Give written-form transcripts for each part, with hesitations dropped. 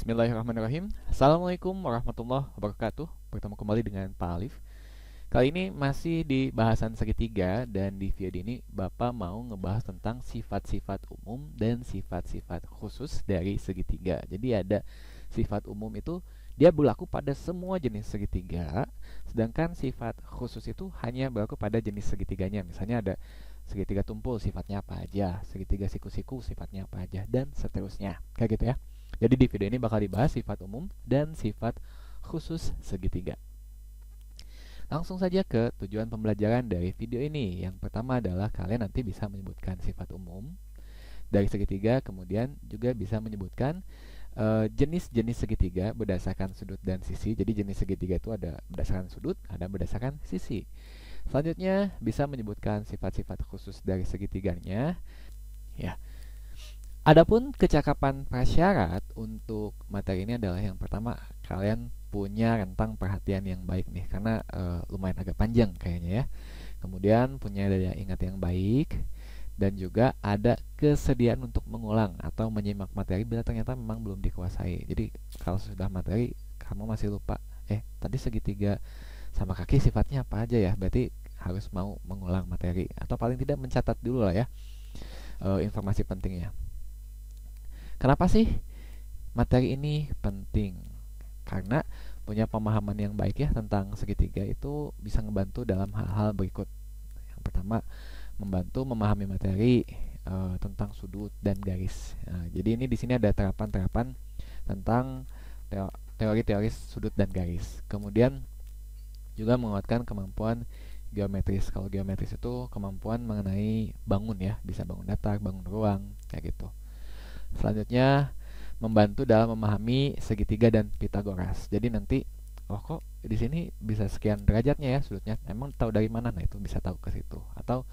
Bismillahirrahmanirrahim. Assalamualaikum warahmatullahi wabarakatuh. Bertemu kembali dengan Pak Alif. Kali ini masih di bahasan segitiga, dan di video ini Bapak mau ngebahas tentang sifat-sifat umum dan sifat-sifat khusus dari segitiga. Jadi ada sifat umum itu dia berlaku pada semua jenis segitiga, sedangkan sifat khusus itu hanya berlaku pada jenis segitiganya. Misalnya ada segitiga tumpul, sifatnya apa aja, segitiga siku-siku, sifatnya apa aja, dan seterusnya. Kayak gitu ya. Jadi di video ini bakal dibahas sifat umum dan sifat khusus segitiga. Langsung saja ke tujuan pembelajaran dari video ini. Yang pertama adalah kalian nanti bisa menyebutkan sifat umum dari segitiga, kemudian juga bisa menyebutkan jenis-jenis segitiga berdasarkan sudut dan sisi. Jadi jenis segitiga itu ada berdasarkan sudut, ada berdasarkan sisi. Selanjutnya bisa menyebutkan sifat-sifat khusus dari segitiganya. Ya. Adapun kecakapan prasyarat untuk materi ini adalah yang pertama, kalian punya rentang perhatian yang baik nih, karena lumayan agak panjang kayaknya ya. Kemudian punya daya ingat yang baik, dan juga ada kesediaan untuk mengulang atau menyimak materi bila ternyata memang belum dikuasai. Jadi kalau sudah materi kamu masih lupa, tadi segitiga sama kaki sifatnya apa aja ya, berarti harus mau mengulang materi atau paling tidak mencatat dulu lah ya informasi pentingnya. Kenapa sih materi ini penting? Karena punya pemahaman yang baik ya tentang segitiga itu bisa ngebantu dalam hal-hal berikut. Yang pertama, membantu memahami materi tentang sudut dan garis. Nah, jadi ini di sini ada terapan-terapan tentang teori-teori sudut dan garis. Kemudian juga menguatkan kemampuan geometris. Kalau geometris itu kemampuan mengenai bangun ya, bisa bangun datar, bangun ruang, kayak gitu. Selanjutnya membantu dalam memahami segitiga dan Pitagoras. Jadi nanti kok di sini bisa sekian derajatnya ya sudutnya. Emang tahu dari mana? Nah, itu bisa tahu ke situ. Atau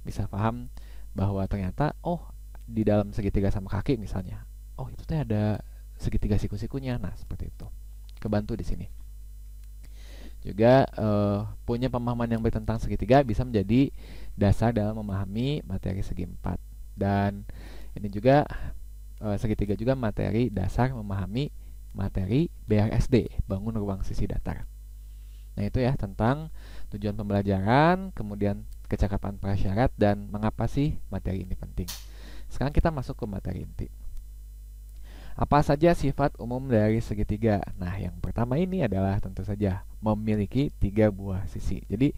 bisa paham bahwa ternyata di dalam segitiga sama kaki misalnya. Itu tuh ada segitiga siku-sikunya. Nah, seperti itu. Kebantu di sini. Juga punya pemahaman yang baik tentang segitiga bisa menjadi dasar dalam memahami materi segi empat. Dan ini juga segitiga juga materi dasar memahami materi BRSD, bangun ruang sisi datar. Nah, itu ya tentang tujuan pembelajaran, kemudian kecakapan prasyarat, dan mengapa sih materi ini penting. Sekarang kita masuk ke materi inti. Apa saja sifat umum dari segitiga? Nah, yang pertama ini adalah tentu saja memiliki 3 buah sisi. Jadi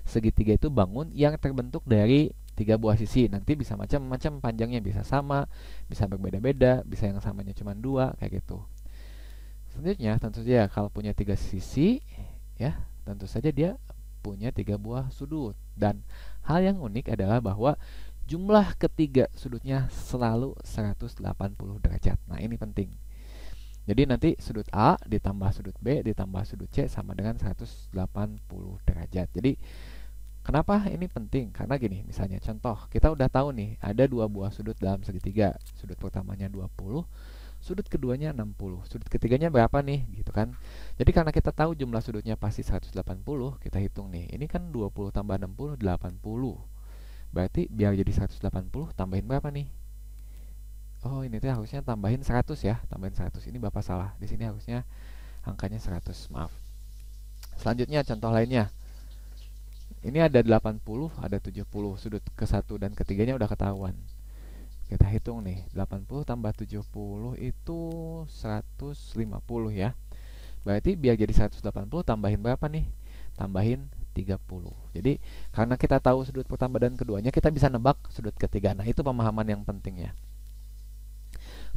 segitiga itu bangun yang terbentuk dari 3 buah sisi. Nanti bisa macam-macam panjangnya, bisa sama, bisa berbeda-beda, bisa yang samanya cuma 2, kayak gitu. Selanjutnya tentu saja kalau punya 3 sisi ya, tentu saja dia punya 3 buah sudut. Dan hal yang unik adalah bahwa jumlah ketiga sudutnya selalu 180 derajat. Nah, ini penting. Jadi nanti sudut A ditambah sudut B ditambah sudut C sama dengan 180 derajat. Jadi kenapa ini penting? Karena gini, misalnya contoh, kita udah tahu nih, ada 2 buah sudut dalam segitiga. Sudut pertamanya 20, sudut keduanya 60. Sudut ketiganya berapa nih? Gitu kan. Jadi karena kita tahu jumlah sudutnya pasti 180, kita hitung nih. Ini kan 20 tambah 60, 80. Berarti biar jadi 180, tambahin berapa nih? Ini tuh harusnya tambahin 100 ya. Tambahin 100. Ini Bapak salah. Di sini harusnya angkanya 100, maaf. Selanjutnya contoh lainnya. Ini ada 80, ada 70. Sudut ke-1 dan ketiganya udah ketahuan. Kita hitung nih, 80 tambah 70 itu 150 ya. Berarti biar jadi 180 tambahin berapa nih? Tambahin 30. Jadi karena kita tahu sudut pertama dan keduanya, kita bisa nebak sudut ketiga. Nah, itu pemahaman yang penting ya.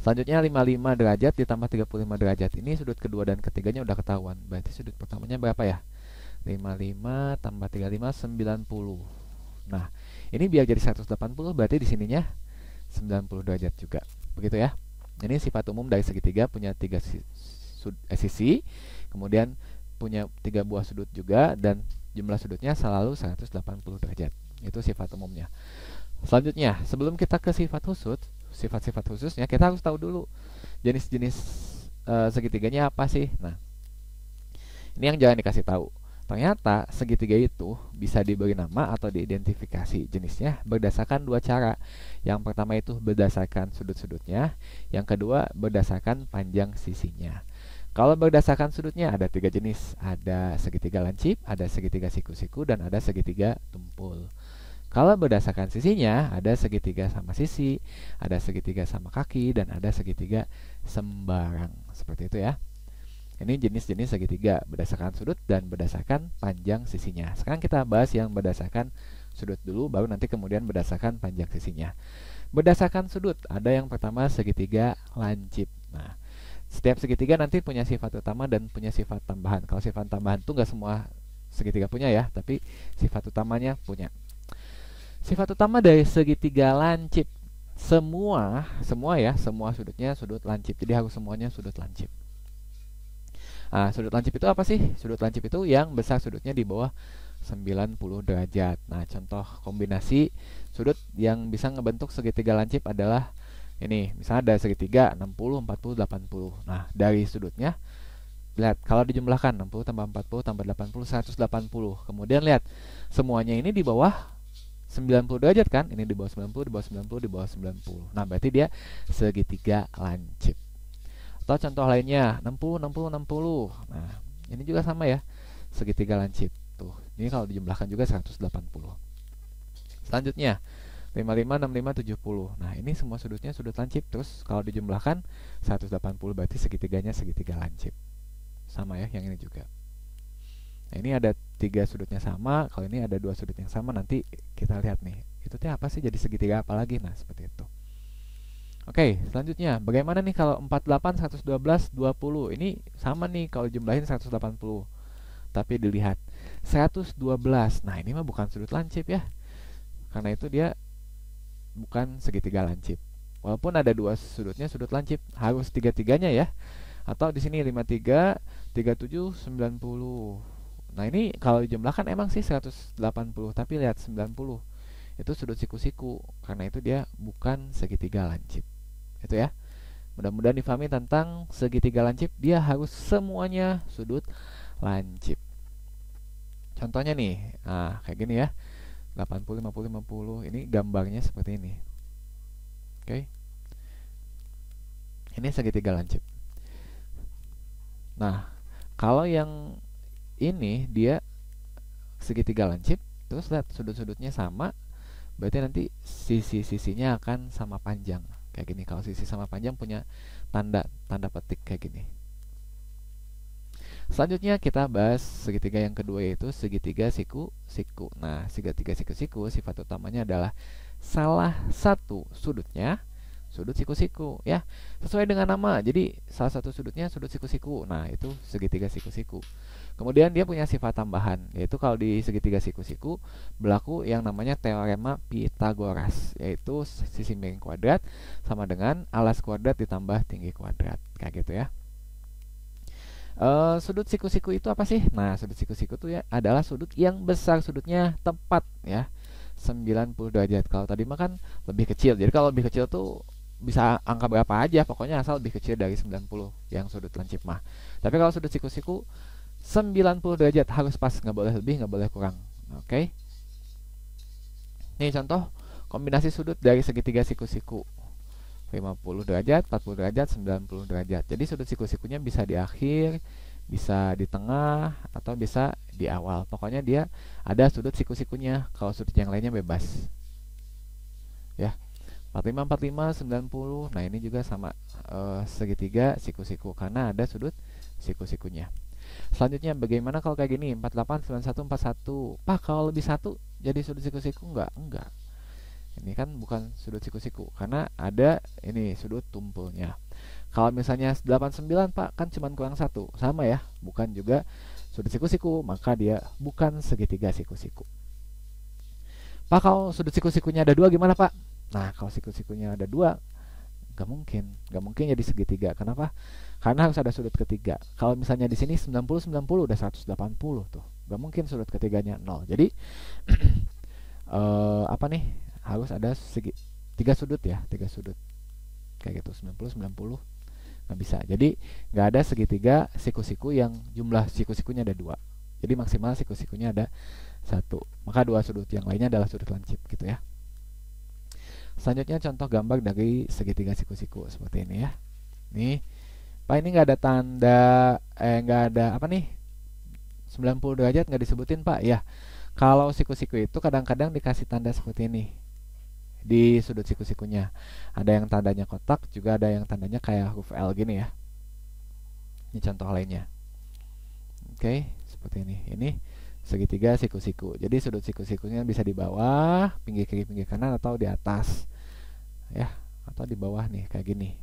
Selanjutnya 55 derajat ditambah 35 derajat. Ini sudut kedua dan ketiganya udah ketahuan. Berarti sudut pertamanya berapa ya? 55 tambah 35, 90. Nah, ini biar jadi 180, berarti di sininya 90 derajat juga. Begitu ya. Ini sifat umum dari segitiga, punya 3 sisi, kemudian punya 3 buah sudut juga, dan jumlah sudutnya selalu 180 derajat. Itu sifat umumnya. Selanjutnya, sebelum kita ke sifat-sifat khususnya, kita harus tahu dulu jenis-jenis segitiganya apa sih. Nah, ini yang jangan dikasih tahu. Ternyata segitiga itu bisa diberi nama atau diidentifikasi jenisnya berdasarkan dua cara. Yang pertama itu berdasarkan sudut-sudutnya, yang kedua berdasarkan panjang sisinya. Kalau berdasarkan sudutnya ada tiga jenis, ada segitiga lancip, ada segitiga siku-siku, dan ada segitiga tumpul. Kalau berdasarkan sisinya ada segitiga sama sisi, ada segitiga sama kaki, dan ada segitiga sembarang. Seperti itu ya. Ini jenis-jenis segitiga berdasarkan sudut dan berdasarkan panjang sisinya. Sekarang kita bahas yang berdasarkan sudut dulu, baru nanti kemudian berdasarkan panjang sisinya. Berdasarkan sudut, ada yang pertama segitiga lancip. Nah, setiap segitiga nanti punya sifat utama dan punya sifat tambahan. Kalau sifat tambahan itu nggak semua segitiga punya ya, tapi sifat utamanya punya. Sifat utama dari segitiga lancip, semua sudutnya sudut lancip. Jadi harus semuanya sudut lancip. Nah, sudut lancip itu apa sih? Sudut lancip itu yang besar sudutnya di bawah 90 derajat. Nah, contoh kombinasi sudut yang bisa ngebentuk segitiga lancip adalah ini. Misalnya ada segitiga 60, 40, 80. Nah, dari sudutnya lihat kalau dijumlahkan 60 tambah 40 tambah 80 180. Kemudian lihat semuanya ini di bawah 90 derajat kan? Ini di bawah 90, di bawah 90, di bawah 90. Nah, berarti dia segitiga lancip. Atau contoh lainnya 60, 60, 60. Nah, ini juga sama ya, segitiga lancip. Tuh, ini kalau dijumlahkan juga 180. Selanjutnya 55, 65, 70. Nah, ini semua sudutnya sudut lancip. Terus kalau dijumlahkan 180, berarti segitiganya segitiga lancip. Sama ya, yang ini juga. Nah, ini ada 3 sudutnya sama. Kalau ini ada 2 sudut yang sama, nanti kita lihat nih. Itu teh apa sih, jadi segitiga apa lagi? Nah, seperti itu. Oke, selanjutnya bagaimana nih kalau 48, 112, 20? Ini sama nih kalau jumlahin 180. Tapi dilihat 112. Nah, ini mah bukan sudut lancip ya. Karena itu dia bukan segitiga lancip. Walaupun ada 2 sudutnya sudut lancip, harus tiga-tiganya ya. Atau di sini 53, 37, 90. Nah, ini kalau dijumlahkan emang sih 180, tapi lihat 90. Itu sudut siku-siku, karena itu dia bukan segitiga lancip. Itu ya. Mudah-mudahan difahami tentang segitiga lancip, dia harus semuanya sudut lancip. Contohnya nih, nah kayak gini ya. 80, 50, 50. Ini gambarnya seperti ini. Oke. Ini segitiga lancip. Nah, kalau yang ini dia segitiga lancip, terus lihat sudut-sudutnya sama, berarti nanti sisi-sisinya akan sama panjang kayak gini. Kalau sisi sama panjang punya tanda petik kayak gini. Selanjutnya kita bahas segitiga yang kedua, yaitu segitiga siku-siku. Nah, segitiga siku-siku sifat utamanya adalah salah satu sudutnya sudut siku-siku ya, sesuai dengan nama. Jadi salah satu sudutnya sudut siku-siku. Nah, itu segitiga siku-siku. Kemudian dia punya sifat tambahan, yaitu kalau di segitiga siku-siku berlaku yang namanya teorema Pythagoras, yaitu sisi miring kuadrat sama dengan alas kuadrat ditambah tinggi kuadrat, kayak gitu ya. Sudut siku-siku itu apa sih? Nah, sudut siku-siku itu ya adalah sudut yang besar sudutnya tepat ya, 90 derajat. Kalau tadi mah kan lebih kecil. Jadi kalau lebih kecil tuh bisa angka berapa aja, pokoknya asal lebih kecil dari 90 yang sudut lancip mah. Tapi kalau sudut siku-siku 90 derajat harus pas, nggak boleh lebih, nggak boleh kurang. Oke. Ini contoh kombinasi sudut dari segitiga siku-siku. 50 derajat, 40 derajat, 90 derajat. Jadi sudut siku-sikunya bisa di akhir, bisa di tengah, atau bisa di awal. Pokoknya dia ada sudut siku-sikunya. Kalau sudut yang lainnya bebas. Ya. 45, 45, 90. Nah, ini juga sama segitiga siku-siku karena ada sudut siku-sikunya. Selanjutnya bagaimana kalau kayak gini? 48, 91, 41. Pak, kalau lebih satu jadi sudut siku-siku enggak. Ini kan bukan sudut siku-siku karena ada ini sudut tumpulnya. Kalau misalnya 89, Pak, kan cuma kurang satu. Sama ya, bukan juga sudut siku-siku, maka dia bukan segitiga siku-siku. Pak, kalau sudut siku-sikunya ada 2 gimana, Pak? Nah, kalau siku-sikunya ada 2, nggak mungkin jadi segitiga. Kenapa? Karena harus ada sudut ketiga. Kalau misalnya di sini 90 90 udah 180 tuh. Nggak mungkin sudut ketiganya 0. Jadi apa nih? Harus ada 3 sudut ya, 3 sudut. Kayak gitu, 90 90 nggak bisa. Jadi nggak ada segitiga siku-siku yang jumlah siku-sikunya ada 2. Jadi maksimal siku-sikunya ada 1. Maka dua sudut yang lainnya adalah sudut lancip gitu ya. Selanjutnya contoh gambar dari segitiga siku-siku seperti ini ya. Nih, Pak ini nggak ada tanda, nggak ada apa nih, 90 derajat nggak disebutin Pak. Ya, kalau siku-siku itu kadang-kadang dikasih tanda seperti ini di sudut siku-sikunya. Ada yang tandanya kotak, juga ada yang tandanya kayak huruf L gini ya. Ini contoh lainnya. Oke, seperti ini. Ini segitiga siku-siku. Jadi sudut siku-sikunya bisa di bawah, pinggir kiri, pinggir kanan, atau di atas. Ya, atau di bawah nih, kayak gini.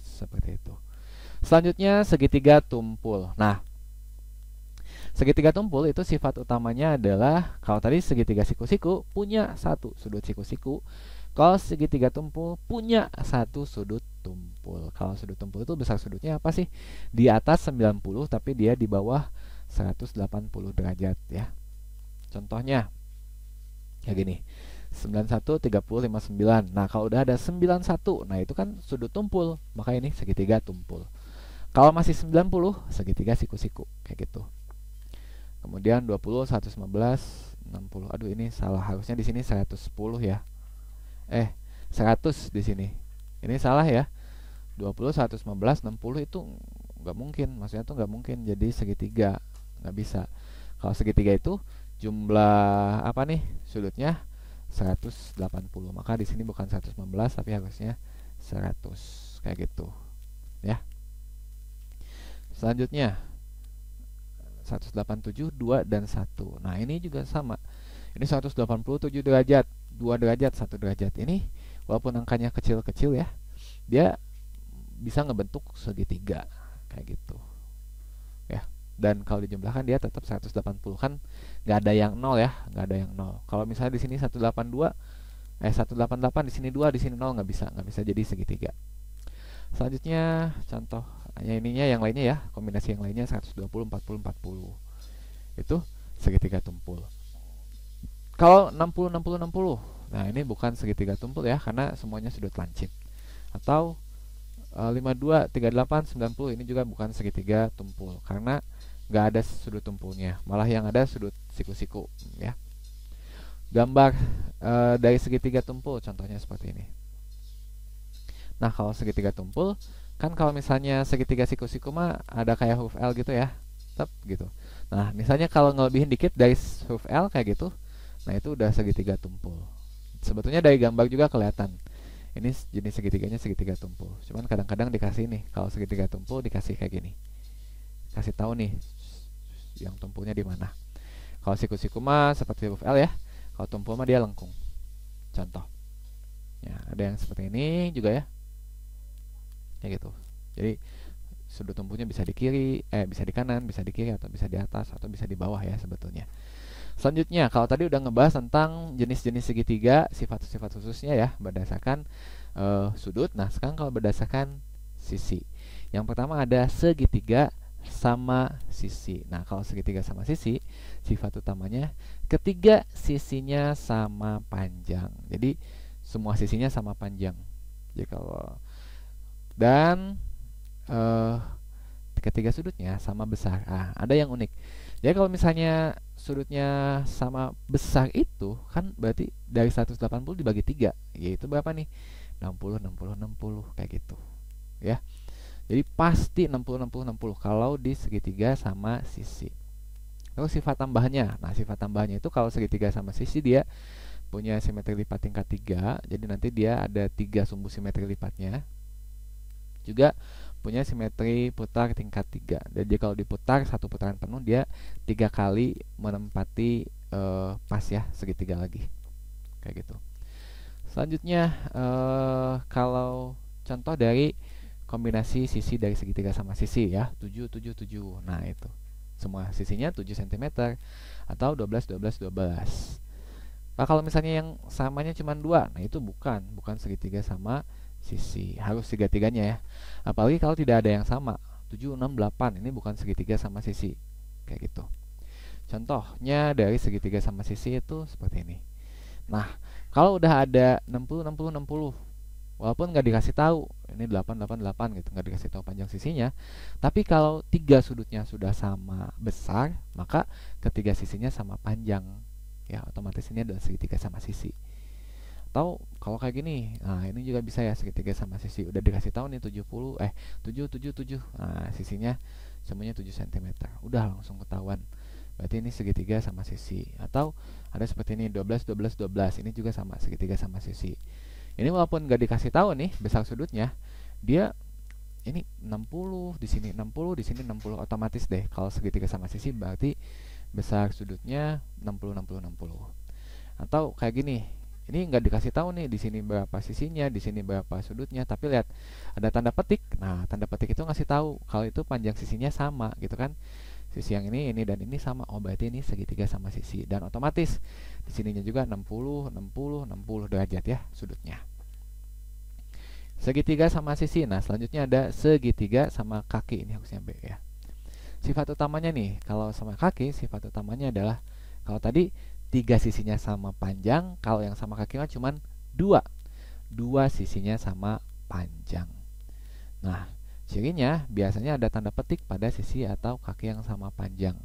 Seperti itu. Selanjutnya segitiga tumpul. Nah, segitiga tumpul itu sifat utamanya adalah, kalau tadi segitiga siku-siku punya satu sudut siku-siku, kalau segitiga tumpul punya satu sudut tumpul. Kalau sudut tumpul itu besar sudutnya apa sih? Di atas 90 tapi dia di bawah 180 derajat ya. Contohnya kayak gini. 91, 30, 59. Nah, kalau udah ada 91, nah itu kan sudut tumpul, maka ini segitiga tumpul. Kalau masih 90, segitiga siku-siku kayak gitu. Kemudian 20, 115, 60. Aduh, ini salah. Harusnya di sini 110 ya. 100 di sini. Ini salah ya. 20, 115, 60 itu nggak mungkin. Maksudnya tuh nggak mungkin jadi segitiga. Nggak bisa. Kalau segitiga itu jumlah apa nih? Sudutnya 180. Maka di sini bukan 115 tapi harusnya 100. Kayak gitu. Ya. Selanjutnya 187, 2, dan 1. Nah, ini juga sama. Ini 187 derajat, 2 derajat, 1 derajat. Ini walaupun angkanya kecil-kecil ya, dia bisa ngebentuk segitiga kayak gitu. Ya. Dan kalau dijumlahkan dia tetap 180 kan, nggak ada yang 0 ya, nggak ada yang 0. Kalau misalnya di sini 182, 188, di sini 2, di sini 0, nggak bisa jadi segitiga. Selanjutnya contoh ininya yang lainnya ya, kombinasi yang lainnya 120, 40, 40. Itu segitiga tumpul. Kalau 60, 60, 60. Nah, ini bukan segitiga tumpul ya, karena semuanya sudut lancip. Atau 52, 38, 90, ini juga bukan segitiga tumpul karena nggak ada sudut tumpulnya. Malah yang ada sudut siku-siku ya. Gambar dari segitiga tumpul contohnya seperti ini. Nah, kalau segitiga tumpul, kan kalau misalnya segitiga siku-siku mah ada kayak huruf L gitu ya. Tep gitu. Nah, misalnya kalau ngelebihin dikit dari huruf L kayak gitu, nah itu udah segitiga tumpul. Sebetulnya dari gambar juga kelihatan. Ini jenis segitiganya segitiga tumpul. Cuman kadang-kadang dikasih nih, kalau segitiga tumpul dikasih kayak gini. Kasih tahu nih yang tumpulnya di mana. Kalau siku-siku mah seperti huruf L ya. Kalau tumpul mah dia lengkung. Contoh. Ya, ada yang seperti ini juga ya. Kayak gitu. Jadi sudut tumpulnya bisa di kiri, bisa di kanan, bisa di kiri, atau bisa di atas, atau bisa di bawah ya sebetulnya. Selanjutnya, kalau tadi udah ngebahas tentang jenis-jenis segitiga, sifat-sifat khususnya ya, berdasarkan sudut. Nah, sekarang kalau berdasarkan sisi. Yang pertama ada segitiga sama sisi. Nah, kalau segitiga sama sisi, sifat utamanya ketiga sisinya sama panjang. Jadi semua sisinya sama panjang. Jadi kalau dan ketiga sudutnya sama besar. Ada yang unik. Jadi kalau misalnya sudutnya sama besar itu kan berarti dari 180 dibagi 3, yaitu berapa nih? 60, 60, 60 kayak gitu. Ya. Jadi pasti 60, 60, 60 kalau di segitiga sama sisi. Terus sifat tambahannya. Nah, sifat tambahannya itu kalau segitiga sama sisi dia punya simetri lipat tingkat 3. Jadi nanti dia ada 3 sumbu simetri lipatnya. Juga punya simetri putar tingkat 3. Jadi kalau diputar satu putaran penuh dia 3 kali menempati pas ya segitiga lagi. Kayak gitu. Selanjutnya kalau contoh dari kombinasi sisi dari segitiga sama sisi ya, 7, 7, 7. Nah, itu. Semua sisinya 7 cm atau 12, 12, 12. Nah, kalau misalnya yang samanya cuma 2, nah itu bukan segitiga sama sisi. Harus tiga-tiganya ya. Apalagi kalau tidak ada yang sama. 7, 6, 8. Ini bukan segitiga sama sisi. Kayak gitu. Contohnya dari segitiga sama sisi itu seperti ini. Nah, kalau udah ada 60, 60, 60. Walaupun nggak dikasih tahu ini 888 gitu, nggak dikasih tahu panjang sisinya. Tapi kalau tiga sudutnya sudah sama besar, maka ketiga sisinya sama panjang. Ya, otomatis ini adalah segitiga sama sisi. Atau kalau kayak gini, nah ini juga bisa ya, segitiga sama sisi. Udah dikasih tahu nih 7 7 7. Nah, sisinya semuanya 7 cm. Udah langsung ketahuan. Berarti ini segitiga sama sisi. Atau ada seperti ini 12 12 12. Ini juga sama, segitiga sama sisi. Ini walaupun nggak dikasih tahu nih besar sudutnya, dia ini 60 di sini, 60 di sini, 60 otomatis deh. Kalau segitiga sama sisi berarti besar sudutnya 60 60 60. Atau kayak gini, ini nggak dikasih tahu nih di sini berapa sisinya, di sini berapa sudutnya, tapi lihat ada tanda petik. Nah, tanda petik itu ngasih tahu kalau itu panjang sisinya sama gitu kan. Sisi yang ini dan ini sama. Oh, berarti ini segitiga sama sisi, dan otomatis di sininya juga 60 60 60 derajat ya sudutnya. Segitiga sama sisi. Nah, selanjutnya ada segitiga sama kaki. Ini harusnya B ya. Sifat utamanya nih, kalau sama kaki sifat utamanya adalah kalau tadi tiga sisinya sama panjang, kalau yang sama kaki kan cuman dua sisinya sama panjang. Nah, cirinya biasanya ada tanda petik pada sisi atau kaki yang sama panjang.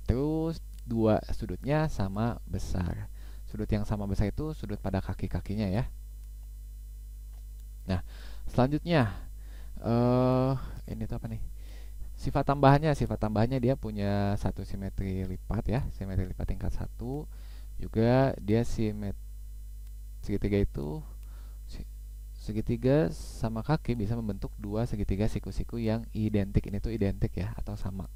Terus dua sudutnya sama besar. Sudut yang sama besar itu sudut pada kaki-kakinya ya. Nah, selanjutnya ini tuh apa nih? Sifat tambahannya dia punya satu simetri lipat ya, simetri lipat tingkat 1. Juga dia segitiga itu segitiga sama kaki bisa membentuk dua segitiga siku-siku yang identik. Ini tuh identik ya atau sama.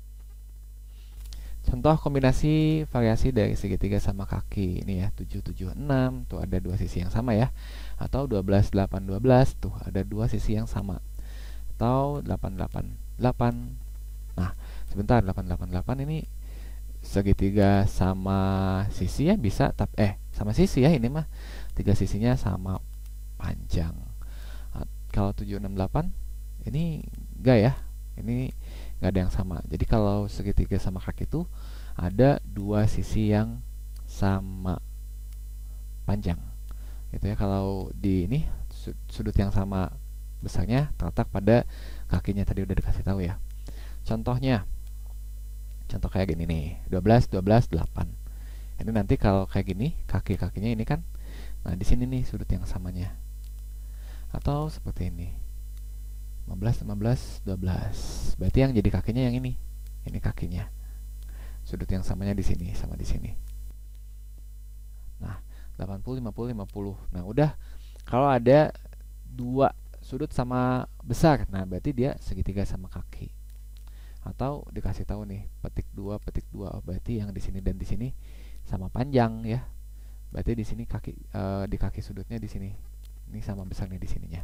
Contoh kombinasi variasi dari segitiga sama kaki ini ya, 7 7 6 tuh ada dua sisi yang sama ya. Atau 12 8 12 tuh ada dua sisi yang sama. Atau 8 8 8. Nah, sebentar, 888 ini segitiga sama sisi ya bisa, sama sisi ya, ini mah tiga sisinya sama panjang. Kalau 768 ini enggak ya, ini enggak ada yang sama. Jadi kalau segitiga sama kaki itu ada dua sisi yang sama panjang gitu ya. Kalau di ini sudut yang sama besarnya terletak pada kakinya, tadi udah dikasih tahu ya. Contohnya, contoh kayak gini nih, 12 12 8. Ini nanti kalau kayak gini kaki-kakinya ini kan, nah di sini nih sudut yang samanya. Atau seperti ini, 15 15 12. Berarti yang jadi kakinya yang ini kakinya. Sudut yang samanya di sini sama di sini. Nah, 80 50 50. Nah, udah kalau ada dua sudut sama besar, nah berarti dia segitiga sama kaki. Atau dikasih tahu nih, petik 2 petik 2. Oh, berarti yang di sini dan di sini sama panjang ya. Berarti di sini kaki di kaki sudutnya di sini. Ini sama besarnya di sininya.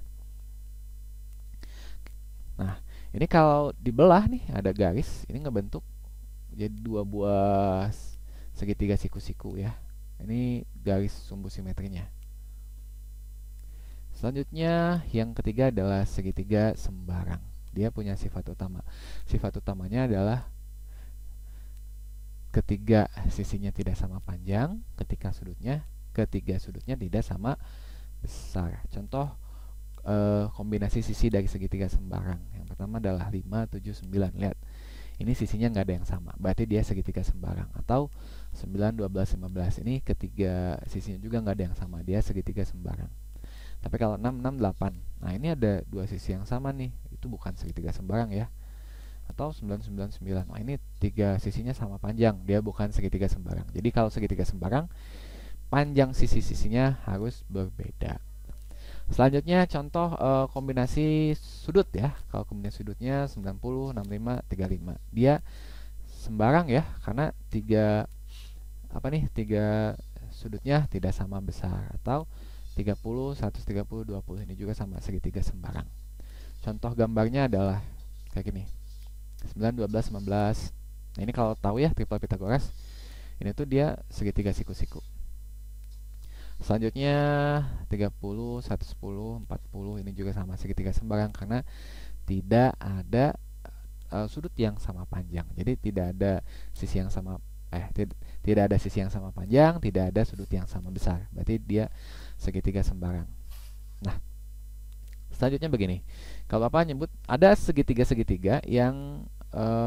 Nah, ini kalau dibelah nih ada garis, ini ngebentuk jadi dua buah segitiga siku-siku ya. Ini garis sumbu simetrinya. Selanjutnya yang ketiga adalah segitiga sembarang. Dia punya sifat utama. Sifat utamanya adalah ketiga sisinya tidak sama panjang, ketiga sudutnya tidak sama besar. Contoh kombinasi sisi dari segitiga sembarang. Yang pertama adalah 5 7 9. Lihat. Ini sisinya nggak ada yang sama. Berarti dia segitiga sembarang. Atau 9 12 15. Ini ketiga sisinya juga nggak ada yang sama. Dia segitiga sembarang. Tapi kalau 6 6 8. Nah, ini ada dua sisi yang sama nih. Itu bukan segitiga sembarang ya. Atau 9 9 9. Nah, ini tiga sisinya sama panjang. Dia bukan segitiga sembarang. Jadi kalau segitiga sembarang, panjang sisi-sisinya harus berbeda. Selanjutnya contoh kombinasi sudut ya. Kalau kombinasi sudutnya 90 65 35. Dia sembarang ya karena tiga sudutnya tidak sama besar. Atau 30 130 20. Ini juga sama, segitiga sembarang. Contoh gambarnya adalah kayak gini. 9 12 15. Nah, ini kalau tahu ya triple Pythagoras. Ini tuh dia segitiga siku-siku. Selanjutnya 30 110 40. Ini juga sama, segitiga sembarang karena tidak ada sudut yang sama panjang. Jadi tidak ada sisi yang sama tidak ada sisi yang sama panjang, tidak ada sudut yang sama besar. Berarti dia segitiga sembarang. Nah, Selanjutnya begini, kalau Bapak nyebut ada segitiga-segitiga yang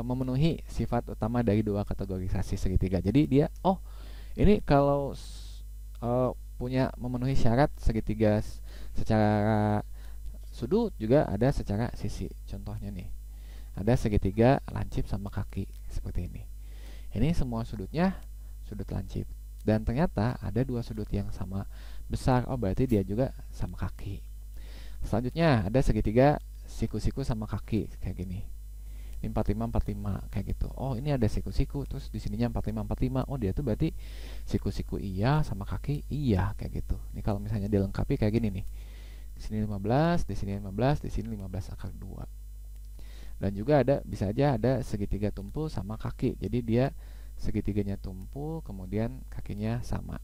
memenuhi sifat utama dari dua kategorisasi segitiga. Jadi dia, oh ini kalau punya memenuhi syarat segitiga secara sudut juga ada secara sisi. Contohnya nih, ada segitiga lancip sama kaki seperti ini. Ini semua sudutnya sudut lancip. Dan ternyata ada dua sudut yang sama besar. Oh, berarti dia juga sama kaki. Selanjutnya ada segitiga siku-siku sama kaki kayak gini. 45 45 kayak gitu. Oh, ini ada siku-siku terus di sininya 45 45. Oh, dia tuh berarti siku-siku iya sama kaki iya kayak gitu. Ini kalau misalnya dilengkapi kayak gini nih. Di sini 15, di sini 15, di sini 15 akar 2. Dan juga ada bisa aja ada segitiga tumpul sama kaki. Jadi dia segitiganya tumpul kemudian kakinya sama.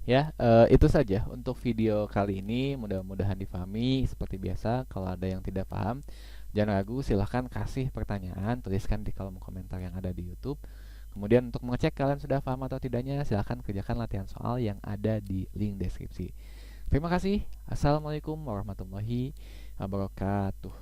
Ya, itu saja untuk video kali ini. Mudah-mudahan difahami. Seperti biasa, kalau ada yang tidak paham, jangan ragu, silahkan kasih pertanyaan, tuliskan di kolom komentar yang ada di YouTube. Kemudian untuk mengecek kalian sudah paham atau tidaknya, silahkan kerjakan latihan soal yang ada di link deskripsi. Terima kasih. Assalamualaikum warahmatullahi wabarakatuh.